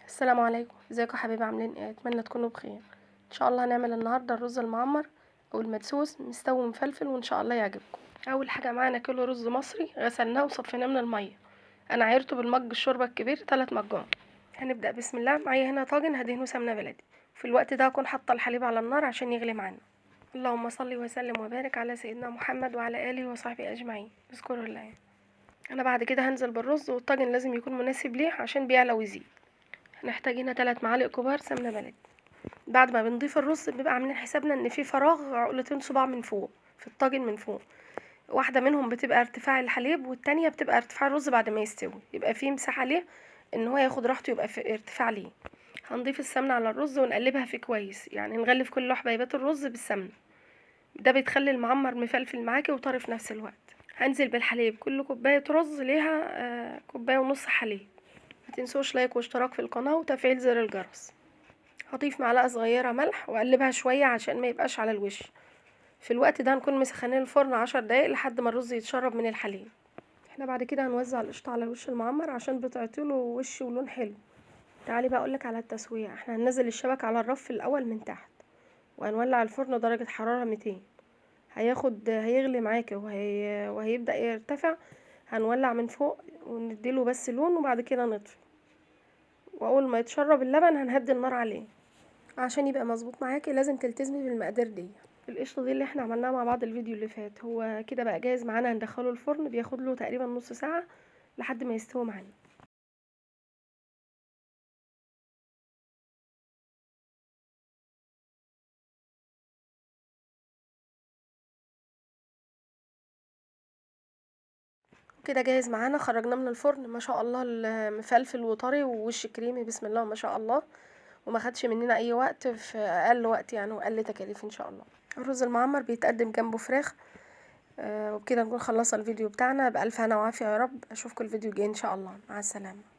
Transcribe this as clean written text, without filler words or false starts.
السلام عليكم، ازيكم يا حبايبي؟ عاملين ايه؟ اتمنى تكونوا بخير. ان شاء الله هنعمل النهارده الرز المعمر او المدسوس مستوي مفلفل، وان شاء الله يعجبكم. اول حاجه معانا كيلو رز مصري غسلناه وصفيناه من الميه. انا عايرته بالمج الشوربه الكبير 3 مجات. هنبدا بسم الله. معايا هنا طاجن هدهنه سمنه بلدي. في الوقت ده هكون حاطه الحليب على النار عشان يغلي معانا. اللهم صل وسلم وبارك على سيدنا محمد وعلى اله وصحبه اجمعين. اذكروا الله. انا بعد كده هنزل بالرز، والطاجن لازم يكون مناسب ليه عشان بيعلى ويزيد. هنحتاج هنا 3 معالق كبار سمنه بلدي. بعد ما بنضيف الرز بنبقى عاملين حسابنا ان في فراغ عقلتين صباع من فوق في الطاجن من فوق. واحده منهم بتبقى ارتفاع الحليب، والتانية بتبقى ارتفاع الرز بعد ما يستوي، يبقى فيه مساحه ليه ان هو ياخد راحته، يبقى في ارتفاع ليه. هنضيف السمنه على الرز ونقلبها فيه كويس، يعني نغلف كل حبيبات الرز بالسمنه. ده بيتخلي المعمر مفلفل معاكي وطري في نفس الوقت. هنزل بالحليب، كل كوبايه رز ليها كوبايه ونص حليب. متنسوش لايك واشتراك في القناه وتفعيل زر الجرس. هضيف معلقه صغيره ملح واقلبها شويه عشان ما يبقاش على الوش. في الوقت ده هنكون مسخنين الفرن 10 دقايق لحد ما الرز يتشرب من الحليب. احنا بعد كده هنوزع القشطه على الوش المعمر عشان بتعطيله وش ولون حلو. تعالي بقى اقولك على التسويه. احنا هننزل الشبك على الرف الاول من تحت، وهنولع الفرن درجه حراره 200. هيغلي معاكي وهيبدا يرتفع. هنولع من فوق ونديله بس لون، وبعد كده نطفي. واول ما يتشرب اللبن هنهدي النار عليه. عشان يبقى مظبوط معاكي لازم تلتزمي بالمقادير دي. القشطه دي اللي احنا عملناها مع بعض الفيديو اللي فات، هو كده بقى جاهز معانا. هندخله الفرن، بياخد له تقريبا نص ساعه لحد ما يستوي معانا. كده جاهز معانا، خرجناه من الفرن ما شاء الله، المفلفل وطري ووش كريمي بسم الله ما شاء الله. وما خدش مننا اي وقت، في اقل وقت يعني واقل تكاليف ان شاء الله. الرز المعمر بيتقدم جنبه فراخ. وبكده نكون خلصنا الفيديو بتاعنا. بألف هنا وعافية يا رب. اشوفكم الفيديو الجاي ان شاء الله. مع السلامة.